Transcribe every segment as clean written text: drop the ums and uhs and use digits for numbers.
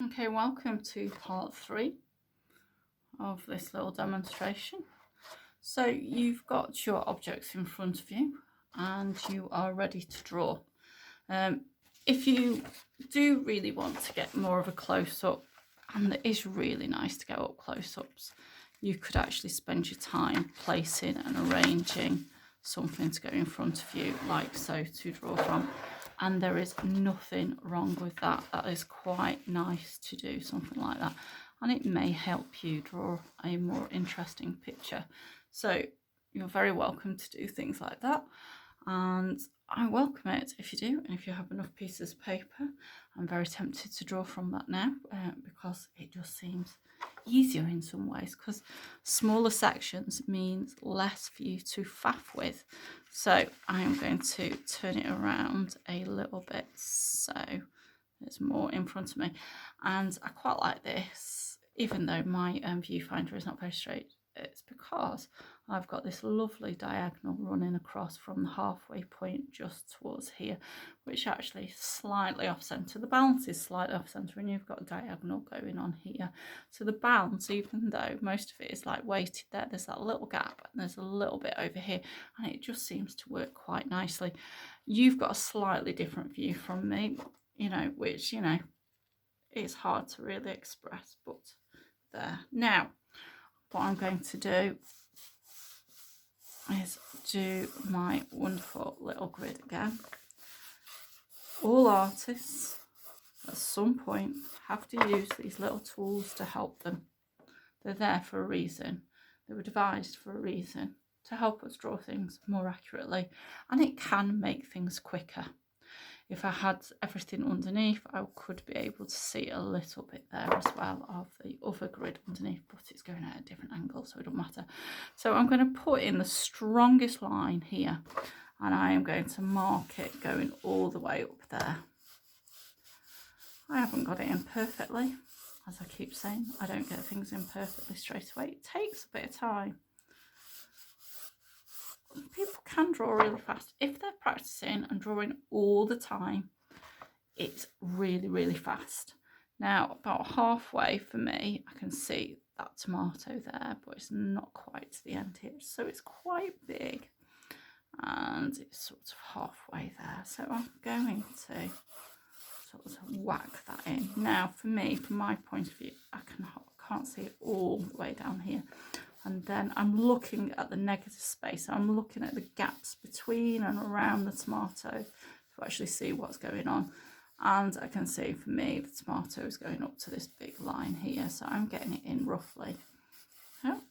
Okay, welcome to part 3 of this little demonstration. So you've got your objects in front of you and you are ready to draw. If you do really want to get more of a close-up, and it is really nice to go up close-ups, you could actually spend your time placing and arranging something to go in front of you like so to draw from, and there is nothing wrong with that. That is quite nice to do something like that, and it may help you draw a more interesting picture. So you're very welcome to do things like that, and I welcome it if you do. And if you have enough pieces of paper, I'm very tempted to draw from that now, because it just seems easier in some ways, because smaller sections means less for you to faff with. So I am going to turn it around a little bit so there's more in front of me, and I quite like this, even though my viewfinder is not very straight. It's because I've got this lovely diagonal running across from the halfway point just towards here, which actually is slightly off centre. The balance is slightly off centre when you've got a diagonal going on here. So the balance, even though most of it is like weighted there, there's that little gap and there's a little bit over here, and it just seems to work quite nicely. You've got a slightly different view from me, which, it's hard to really express, but there. Now, what I'm going to do is do my wonderful little grid again. All artists at some point have to use these little tools to help them. They're there for a reason. They were devised for a reason, to help us draw things more accurately, and it can make things quicker. If I had everything underneath, I could be able to see a little bit there as well of the other grid underneath, but it's going at a different angle, so it doesn't matter. So I'm going to put in the strongest line here, and I am going to mark it going all the way up there. I haven't got it in perfectly. As I keep saying, I don't get things in perfectly straight away. It takes a bit of time. People can draw really fast if they're practicing and drawing all the time. It's really, really fast. Now, about halfway for me, I can see that tomato there, but it's not quite to the end here, so it's quite big, and it's sort of halfway there. So I'm going to sort of whack that in. Now, for me, from my point of view, I can't see it all the way down here. And then I'm looking at the negative space. I'm looking at the gaps between and around the tomato to actually see what's going on. And I can see, for me, the tomato is going up to this big line here. So I'm getting it in roughly. Oh,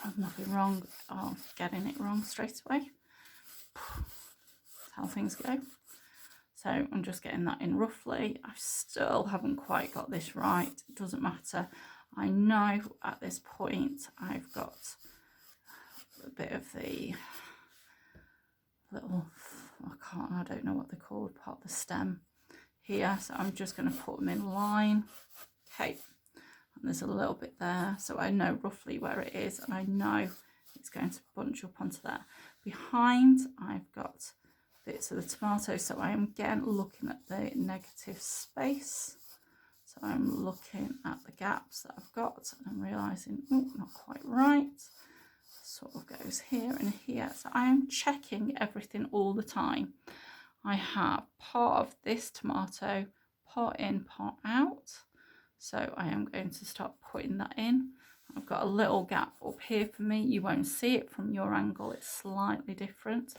there's nothing wrong of getting it wrong straight away. That's how things go. So I'm just getting that in roughly. I still haven't quite got this right. It doesn't matter. I know at this point I've got a bit of the little, I don't know what they're called, part of the stem here. So I'm just going to put them in line. Okay, and there's a little bit there. So I know roughly where it is, and I know it's going to bunch up onto that. Behind, I've got bits of the tomato. So I am again looking at the negative space. So I'm looking at the gaps that I've got, and I'm realising, oh, not quite right. Sort of goes here and here. So I am checking everything all the time. I have part of this tomato, part in, part out. So I am going to start putting that in. I've got a little gap up here for me. You won't see it from your angle. It's slightly different.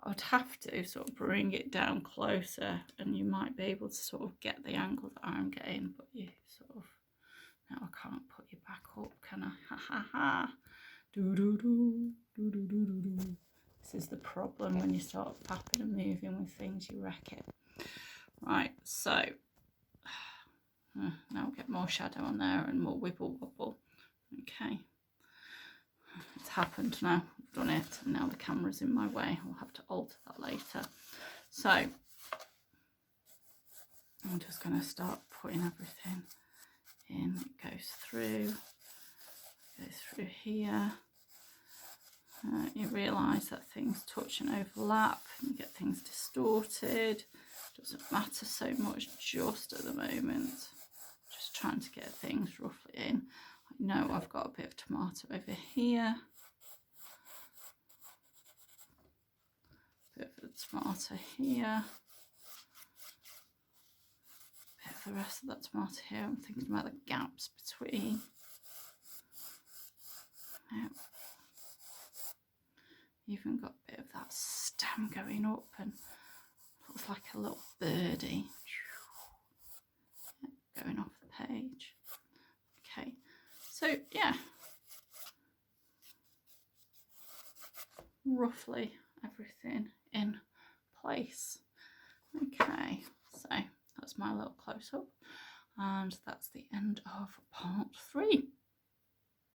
I'd have to sort of bring it down closer, and you might be able to sort of get the angle that I'm getting, but you sort of, now I can't put you back up, can I? Ha ha ha. Do do do do do do do do. This is the problem when you start fapping and moving with things, you wreck it. Right, so now we'll get more shadow on there and more wibble wobble. Okay, it's happened now. I've done it, and now the camera's in my way. I'll have to alter that later. So I'm just going to start putting everything in. It goes through here. You realise that things touch and overlap, and you get things distorted. Doesn't matter so much just at the moment. Just trying to get things roughly in. I know I've got a bit of tomato over here. Bit of the tomato here. Bit of the rest of that tomato here. I'm thinking about the gaps between. Yep. Even got a bit of that stem going up and looks like a little birdie going off the page. Okay, so yeah, roughly everything in place. Okay, so that's my little close-up, and that's the end of part 3.